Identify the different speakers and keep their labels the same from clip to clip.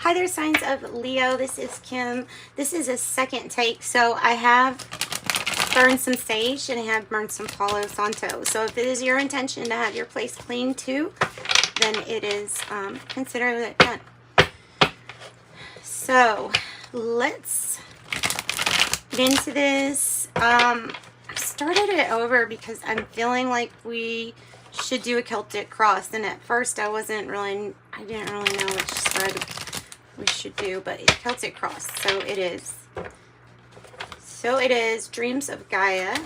Speaker 1: Hi there, signs of Leo. This is Kim. This is a second take. So I have burned some sage and I have burned some Palo Santo. So if it is your intention to have your place clean too, then it is considered it done. So let's get into this. I started it over because I'm feeling like we should do a Celtic cross, and at first I didn't really know which spread we should do, but Celtic cross. So it is Dreams of Gaia,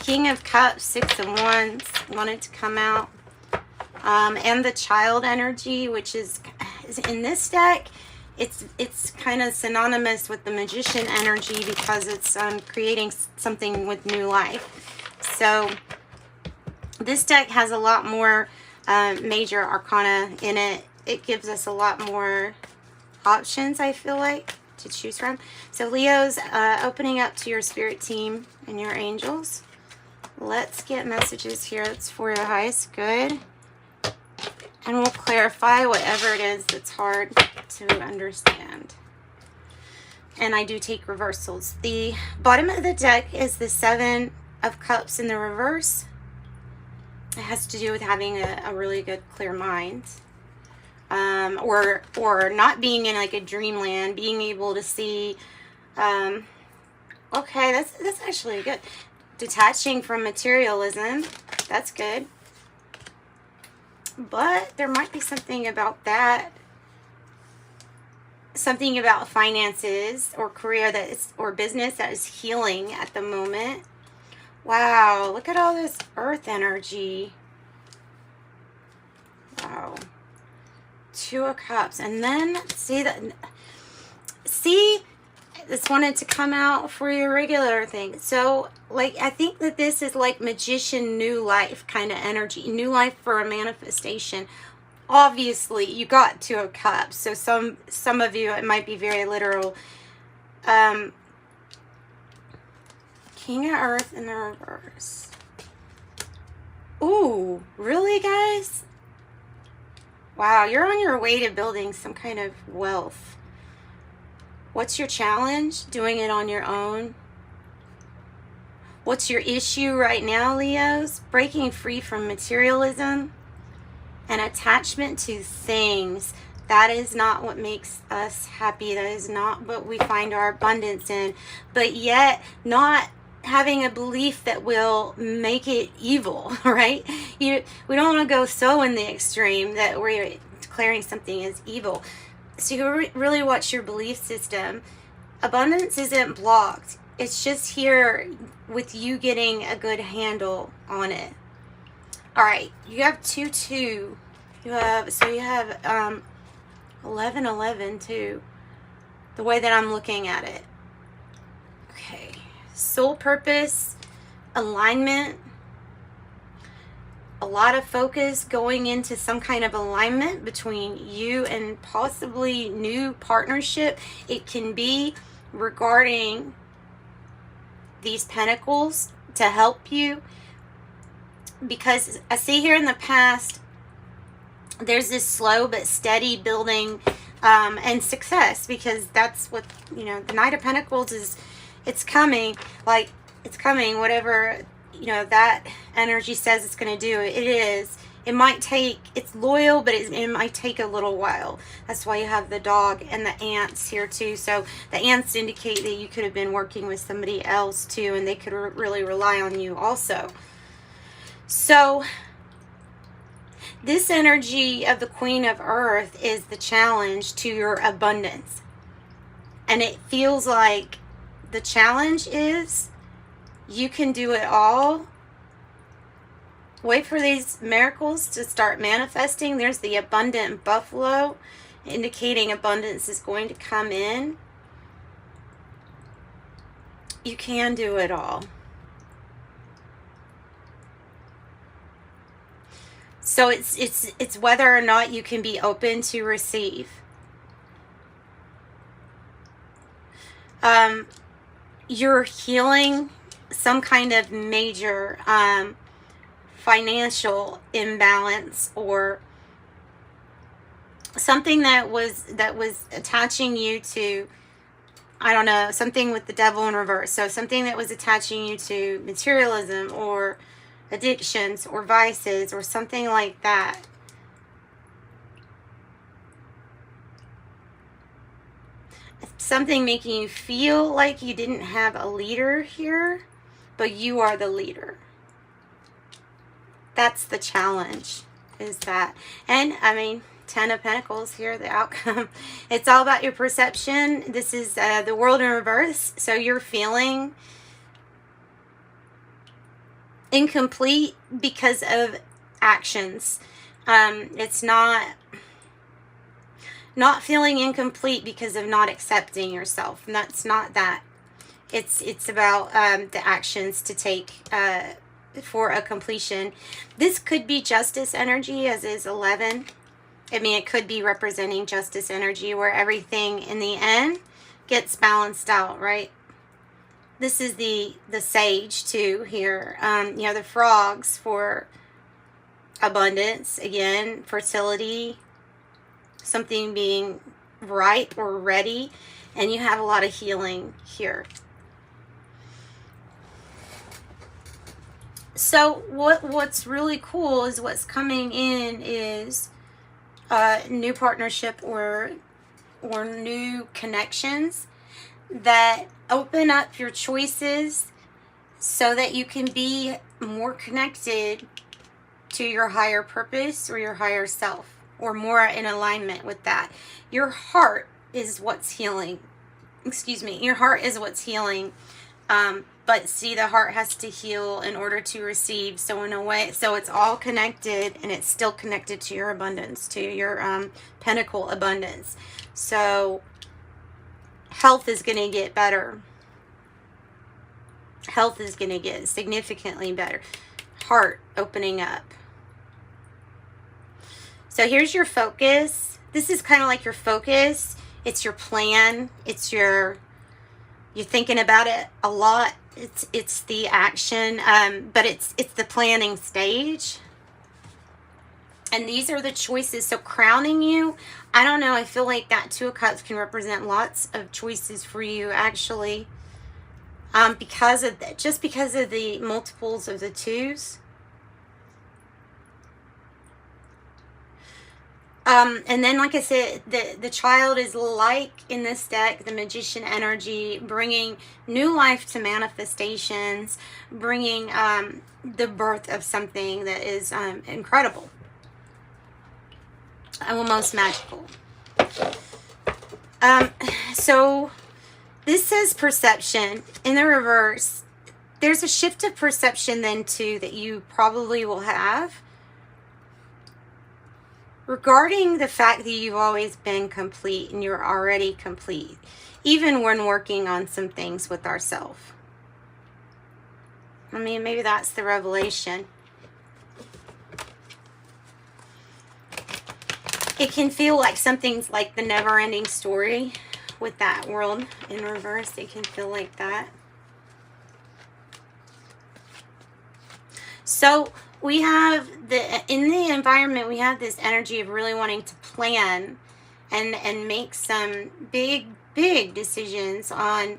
Speaker 1: King of Cups, 6 of Wands wanted to come out, and the Child energy, which is in this deck. It's kind of synonymous with the Magician energy because it's creating something with new life. So this deck has a lot more major arcana in it. It gives us a lot more options, I feel like, to choose from. So Leo's opening up to your spirit team and your angels. Let's get messages here. It's for your highest good. And we'll clarify whatever it is that's hard to understand. And I do take reversals. The bottom of the deck is the 7 of Cups in the reverse. It has to do with having a really good, clear mind. Or not being in like a dreamland, being able to see, okay, that's actually good. Detaching from materialism, that's good. But there might be something about that, something about finances or career that is, or business that is healing at the moment. Wow, look at all this earth energy. Wow. 2 of Cups. And then see this wanted to come out for your regular thing. So like, I think that this is like magician new life kind of energy, new life for a manifestation. Obviously you got 2 of Cups, so some of you, it might be very literal. King of Earth in the reverse. Ooh, really, guys? Wow, you're on your way to building some kind of wealth. What's your challenge? Doing it on your own. What's your issue right now, Leos? Breaking free from materialism and attachment to things. That is not what makes us happy. That is not what we find our abundance in. But yet, not having a belief that will make it evil, right? We don't want to go so in the extreme that we're declaring something as evil. So you really watch your belief system. Abundance isn't blocked. It's just here with you getting a good handle on it. All right, you have 2-2. You have 11-11 too. The way that I'm looking at it. Okay, soul purpose, alignment. A lot of focus going into some kind of alignment between you and possibly new partnership. It can be regarding these pentacles to help you, because I see here in the past there's this slow but steady building and success, because that's what, you know, the Knight of Pentacles is. It's coming, like it's coming, whatever, you know, that energy says it's going to do, it is. It might take, it's loyal, but it might take a little while. That's why you have the dog and the ants here too. So the ants indicate that you could have been working with somebody else too, and they could really rely on you also. So this energy of the Queen of Earth is the challenge to your abundance. And it feels like the challenge is you can do it all. Wait for these miracles to start manifesting. There's the abundant buffalo, indicating abundance is going to come in. You can do it all. So it's whether or not you can be open to receive. You're healing some kind of major financial imbalance or something that was attaching you to, I don't know, something with the devil in reverse. So something that was attaching you to materialism or addictions or vices or something like that. Something making you feel like you didn't have a leader here, but you are the leader. That's the challenge, is that. And I mean, 10 of Pentacles here, the outcome. It's all about your perception. This is the world in reverse. So you're feeling incomplete because of actions. It's not feeling incomplete because of not accepting yourself. And that's not that. It's about the actions to take for a completion. This could be justice energy, as is 11. I mean, it could be representing justice energy where everything in the end gets balanced out, right? This is the sage too here. You know, the frogs for abundance, again, fertility, something being ripe or ready, and you have a lot of healing here. So what's really cool is what's coming in is new partnership or new connections that open up your choices so that you can be more connected to your higher purpose or your higher self, or more in alignment with that. Your heart is what's healing. Excuse me. Your heart is what's healing. But see, the heart has to heal in order to receive. So in a way, so it's all connected, and it's still connected to your abundance, to your pentacle abundance. So health is going to get better. Health is going to get significantly better. Heart opening up. So here's your focus. This is kind of like your focus. It's your plan. It's you're thinking about it a lot. It's the action, but it's the planning stage. And these are the choices. So crowning you, I don't know, I feel like that Two of Cups can represent lots of choices for you, actually. Because of just because of the multiples of the twos. And then, like I said, the child is like, in this deck, the magician energy, bringing new life to manifestations, bringing the birth of something that is incredible, almost magical. So this says perception. In the reverse, there's a shift of perception then too that you probably will have regarding the fact that you've always been complete and you're already complete, even when working on some things with ourselves. I mean, maybe that's the revelation. It can feel like something's like the never-ending story with that world in reverse. It can feel like that. So we have in the environment, we have this energy of really wanting to plan and make some big decisions on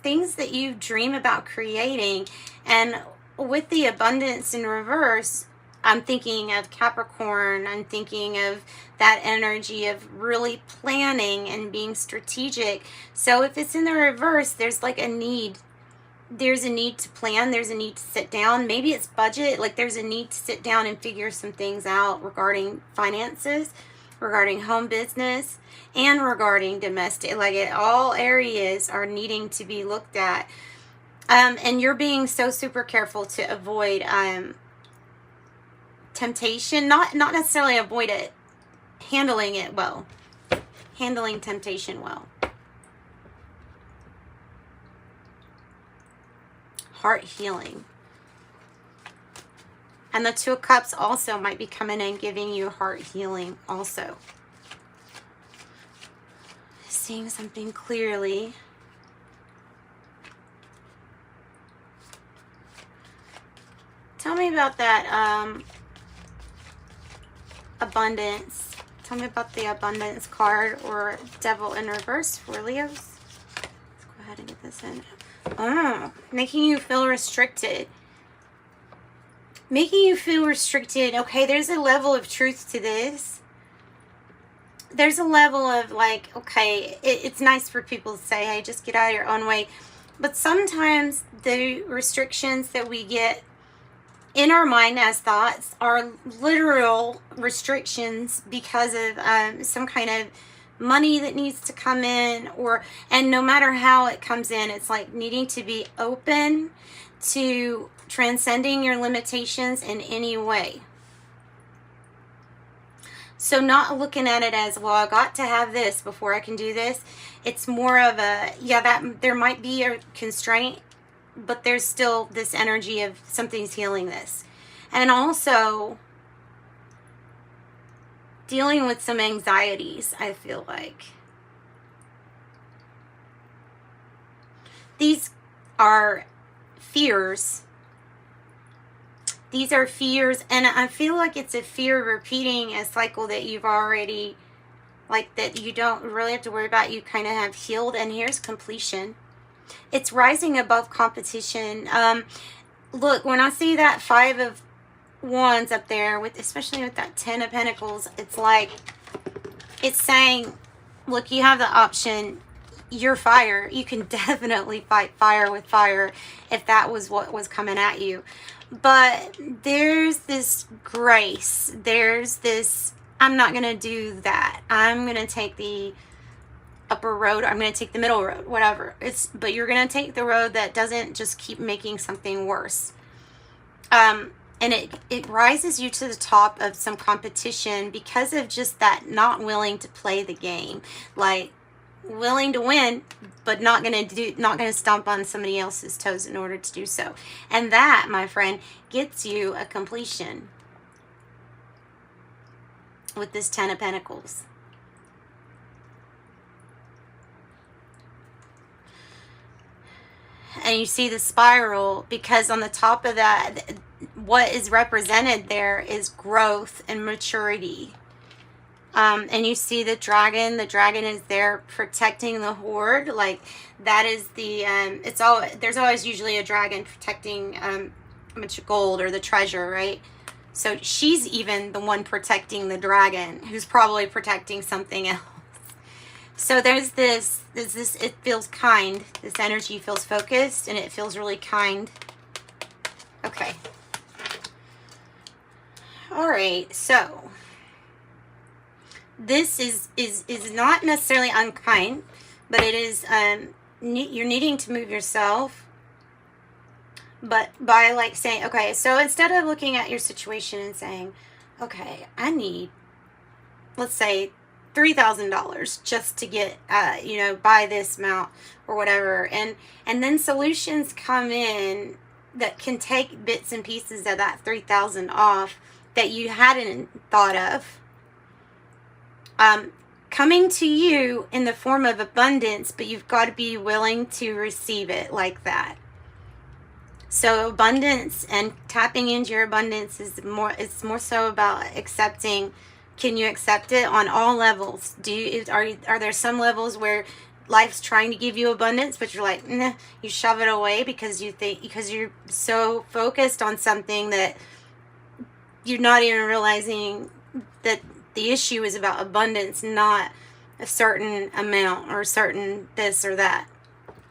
Speaker 1: things that you dream about creating. And with the abundance in reverse, I'm thinking of Capricorn. I'm thinking of that energy of really planning and being strategic. So if it's in the reverse, there's like a need. There's a need to plan. There's a need to sit down. Maybe it's budget. Like there's a need to sit down and figure some things out regarding finances, regarding home business, and regarding domestic. Like all areas are needing to be looked at. And you're being so super careful to avoid temptation. Not necessarily avoid it. Handling it well. Handling temptation well. Heart healing. And the Two of Cups also might be coming in giving you heart healing also. Seeing something clearly. Tell me about that abundance. Tell me about the abundance card or devil in reverse for Leos. Let's go ahead and get this in. Oh, making you feel restricted. Making you feel restricted. Okay, there's a level of truth to this. There's a level of like, okay, it's nice for people to say, hey, just get out of your own way. But sometimes the restrictions that we get in our mind as thoughts are literal restrictions because of some kind of money that needs to come in, and no matter how it comes in, it's like needing to be open to transcending your limitations in any way. So not looking at it as, well, I got to have this before I can do this. It's more of a, yeah, that there might be a constraint, but there's still this energy of something's healing this. And also dealing with some anxieties, I feel like. These are fears. These are fears, and I feel like it's a fear of repeating a cycle that you've already, like, that you don't really have to worry about. You kind of have healed, and here's completion. It's rising above competition. Look, when I see that 5 of Wands up there, especially with that 10 of Pentacles, it's like, it's saying, look, you have the option. You're fire. You can definitely fight fire with fire if that was what was coming at you. But there's this grace. There's this, I'm not going to do that. I'm going to take the upper road. I'm going to take the middle road, whatever. But you're going to take the road that doesn't just keep making something worse. And it rises you to the top of some competition because of just that not willing to play the game. Like, willing to win, but not gonna stomp on somebody else's toes in order to do so. And that, my friend, gets you a completion with this 10 of Pentacles. And you see the spiral, because on the top of that, what is represented there is growth and maturity. And you see the dragon. The dragon is there protecting the hoard. Like, that is the, there's always usually a dragon protecting a bunch of gold or the treasure, right? So she's even the one protecting the dragon, who's probably protecting something else. So there's this, it feels kind. This energy feels focused, and it feels really kind. Okay. All right, so this is not necessarily unkind, but it is, you're needing to move yourself, but by like saying, okay, so instead of looking at your situation and saying, okay, I need, let's say, $3,000 just to get, buy this amount or whatever, and then solutions come in that can take bits and pieces of that $3,000 off that you hadn't thought of. Coming to you in the form of abundance, but you've got to be willing to receive it like that. So abundance and tapping into your abundance is it's more so about accepting. Can you accept it on all levels? Are there some levels where life's trying to give you abundance, but you're like, nah, you shove it away because you're so focused on something that you're not even realizing that the issue is about abundance, not a certain amount or certain this or that.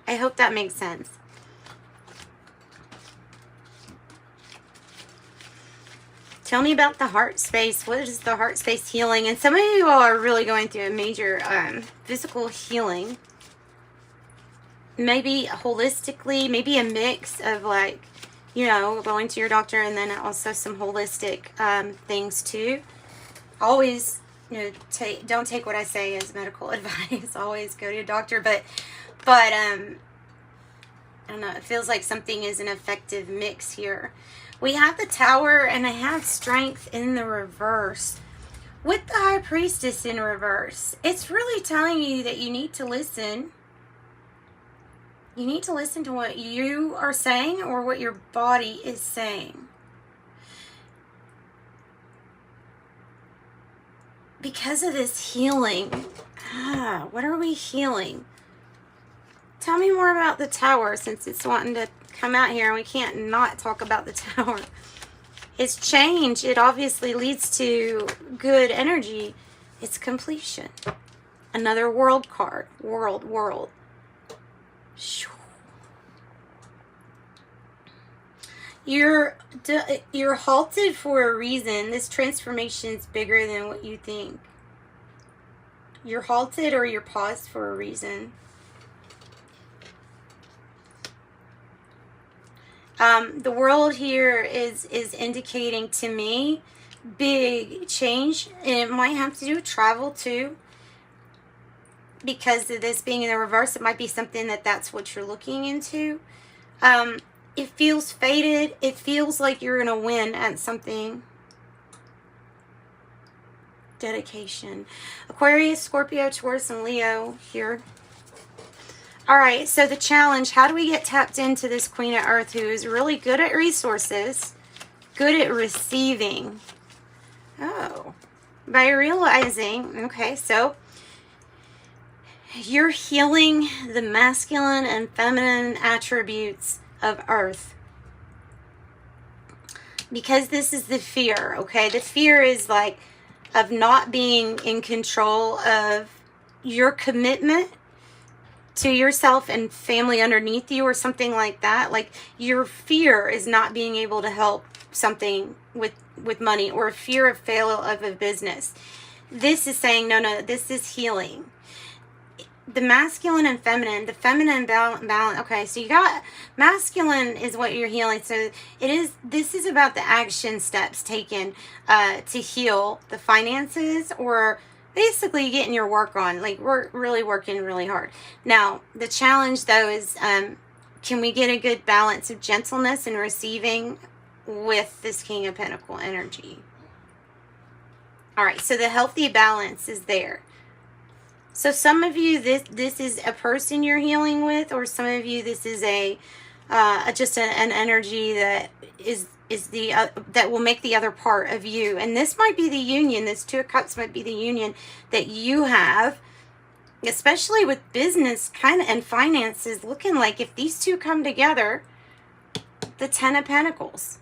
Speaker 1: I hope that makes sense. Tell me about the heart space. What is the heart space healing? And some of you all are really going through a major physical healing. Maybe holistically, maybe a mix of like, going to your doctor and then also some holistic things too. Always, don't take what I say as medical advice. Always go to a doctor, but I don't know. It feels like something is an effective mix here. We have the Tower, and I have Strength in the reverse. With the High Priestess in reverse, it's really telling you that you need to listen. You need to listen to what you are saying or what your body is saying. because of this healing, what are we healing? Tell me more about the Tower, since it's wanting to come out here and we can't not talk about the Tower. It's change. It obviously leads to good energy. It's completion. Another world card. World. You're halted for a reason. This transformation is bigger than what you think. You're halted or you're paused for a reason. The world here is indicating to me big change, and it might have to do with travel too. Because of this being in the reverse, it might be something that's what you're looking into. It feels fated. It feels like you're going to win at something. Dedication. Aquarius, Scorpio, Taurus, and Leo here. All right, so the challenge, how do we get tapped into this Queen of Earth who is really good at resources, good at receiving? Oh, by realizing, okay, so you're healing the masculine and feminine attributes of Earth. Because this is the fear, okay? The fear is like of not being in control of your commitment to yourself and family underneath you or something like that. Like your fear is not being able to help something with money, or fear of failure of a business. This is saying, no, this is healing. The masculine and feminine, the feminine balance. Okay, so you got masculine is what you're healing. So this is about the action steps taken to heal the finances, or basically getting your work on. Like we're really working really hard. Now, the challenge though is can we get a good balance of gentleness and receiving with this King of Pentacle energy? All right, so the healthy balance is there. So some of you, this is a person you're healing with, or some of you, this is just an energy that is that will make the other part of you. And this might be the union. This Two of Cups might be the union that you have, especially with business kind of and finances, looking like if these two come together, the Ten of Pentacles.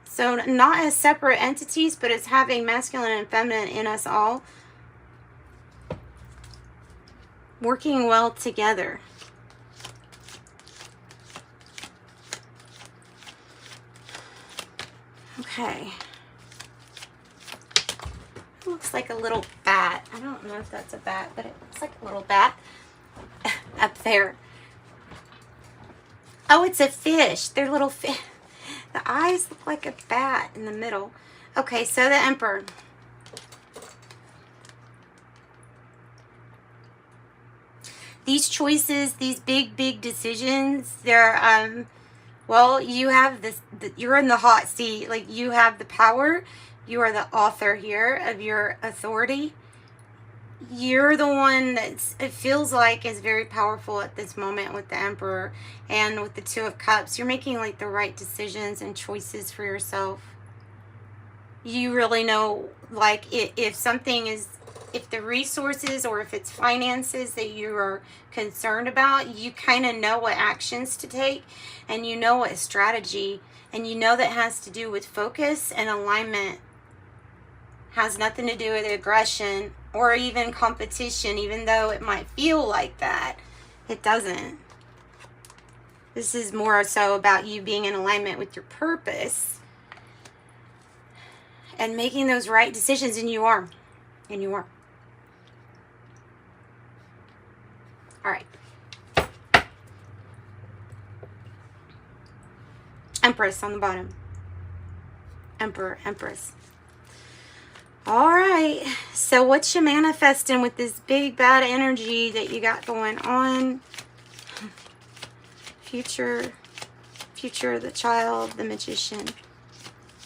Speaker 1: So not as separate entities, but as having masculine and feminine in us all, working well together. Okay. It looks like a little bat. I don't know if that's a bat, but it looks like a little bat up there. Oh, it's a fish. They're little fish. The eyes look like a bat in the middle. Okay, so the Emperor. These choices, these big decisions, they're, well, you have this, you're in the hot seat. Like, you have the power. You are the author here of your authority. You're the one that's, it feels like, is very powerful at this moment with the Emperor and with the Two of Cups. You're making, like, the right decisions and choices for yourself. You really know, like, if something is, if the resources or if it's finances that you are concerned about, you kind of know what actions to take, and you know what strategy, and you know that has to do with focus and alignment. Has nothing to do with aggression or even competition, even though it might feel like that. It doesn't. This is more so about you being in alignment with your purpose and making those right decisions, and you are. And you are. All right. Empress on the bottom. Emperor, Empress. All right. So what you manifesting with this big bad energy that you got going on? Future, the Child, the Magician.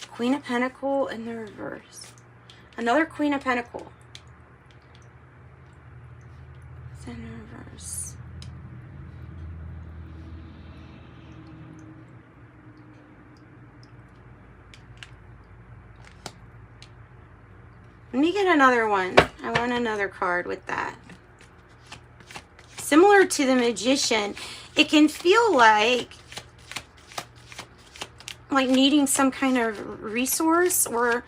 Speaker 1: Queen of Pentacle in the reverse. Another Queen of Pentacle. It's in reverse. Let me get another one. I want another card with that. Similar to the Magician, it can feel like needing some kind of resource or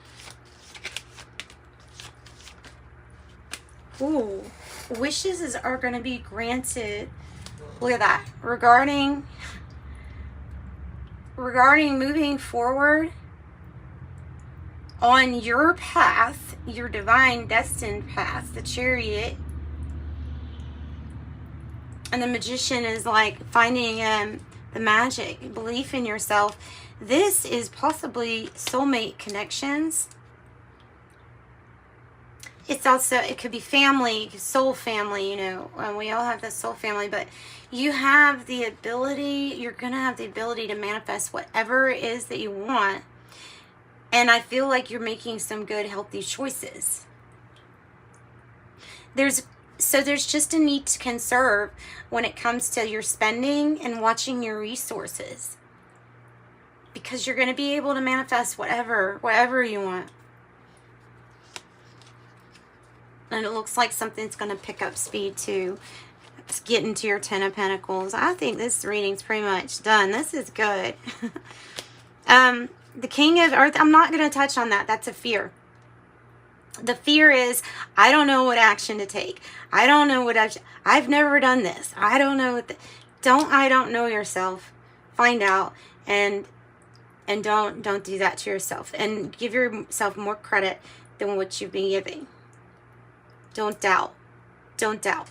Speaker 1: wishes are going to be granted. Look at that. Regarding moving forward on your path, your divine destined path, the Chariot. And the Magician is like finding the magic, belief in yourself. This is possibly soulmate connections. It's also, it could be family, soul family, you know, and we all have the soul family, but you have the ability, you're going to have the ability to manifest whatever it is that you want. And I feel like you're making some good, healthy choices. There's just a need to conserve when it comes to your spending and watching your resources. Because you're going to be able to manifest whatever you want. And it looks like something's going to pick up speed too. Let's get into your Ten of Pentacles. I think this reading's pretty much done. This is good. The King of Earth, I'm not going to touch on that. That's a fear. The fear is, I don't know what action to take. I don't know what I've never done this. I don't know what I don't know yourself. Find out and don't do that to yourself. And give yourself more credit than what you've been giving. Don't doubt. Don't doubt.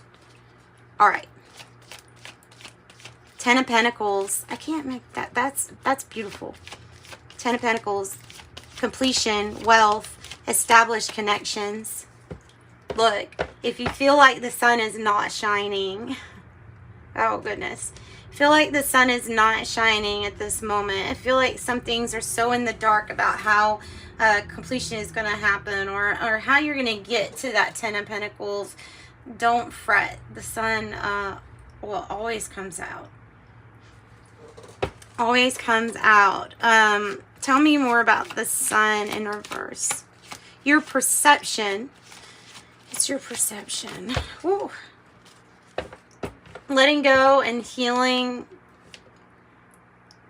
Speaker 1: All right. Ten of Pentacles. I can't make that. That's beautiful. Ten of Pentacles. Completion, wealth, established connections. Look, if you feel like the sun is not shining, oh goodness, feel like the sun is not shining at this moment. I feel like some things are so in the dark about how completion is going to happen or how you're going to get to that Ten of Pentacles. Don't fret. The sun always comes out. Always comes out. Tell me more about the sun in reverse. Your perception. It's your perception. Woo. Letting go and healing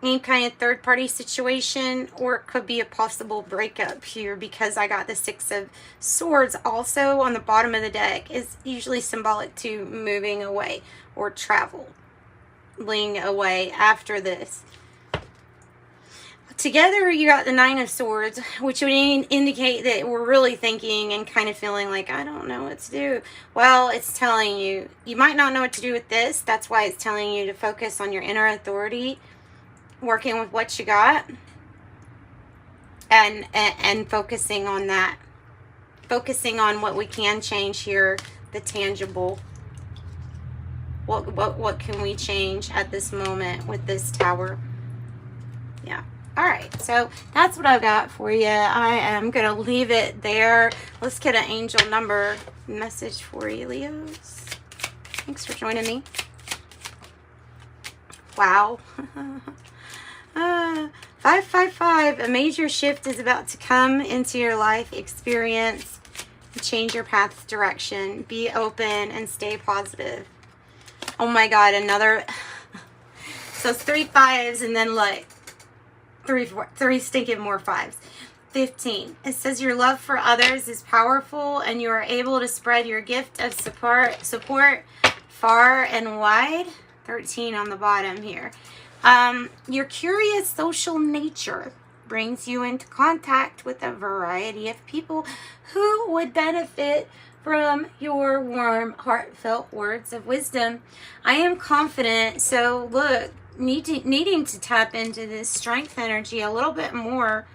Speaker 1: any kind of third-party situation, or it could be a possible breakup here because I got the Six of Swords also on the bottom of the deck. Is usually symbolic to moving away or traveling away after this. Together, you got the Nine of Swords, which would indicate that we're really thinking and kind of feeling like, I don't know what to do. Well, it's telling you, you might not know what to do with this. That's why it's telling you to focus on your inner authority, working with what you got, and focusing on that. Focusing on what we can change here, the tangible. What can we change at this moment with this Tower? Yeah. All right, so that's what I've got for you. I am going to leave it there. Let's get an angel number message for you, Leos. Thanks for joining me. Wow. 555. A major shift is about to come into your life experience. Change your path's direction. Be open and stay positive. Oh my God, another. So 3 5s and then like. Three stinking more 5s. 15. It says your love for others is powerful and you are able to spread your gift of support far and wide. 13 on the bottom here. Your curious social nature brings you into contact with a variety of people who would benefit from your warm, heartfelt words of wisdom. I am confident. So look, needing to tap into this strength energy a little bit more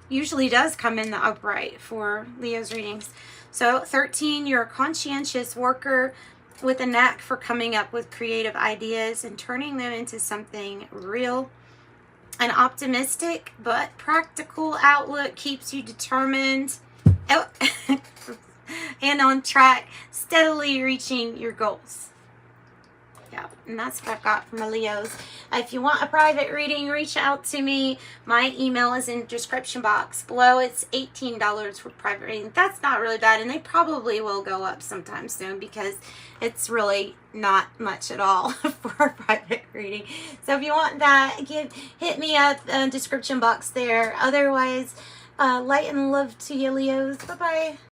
Speaker 1: usually does come in the upright for Leo's readings. So 13, you're a conscientious worker with a knack for coming up with creative ideas and turning them into something real. An optimistic but practical outlook keeps you determined and on track, steadily reaching your goals. Yeah, And that's what I've got for my Leos. If you want a private reading, reach out to me. My email is in the description box below. It's $18 for private reading. That's not really bad, and they probably will go up sometime soon because it's really not much at all for a private reading. So if you want that, hit me up in the description box there. Otherwise, light and love to you, Leos. Bye-bye.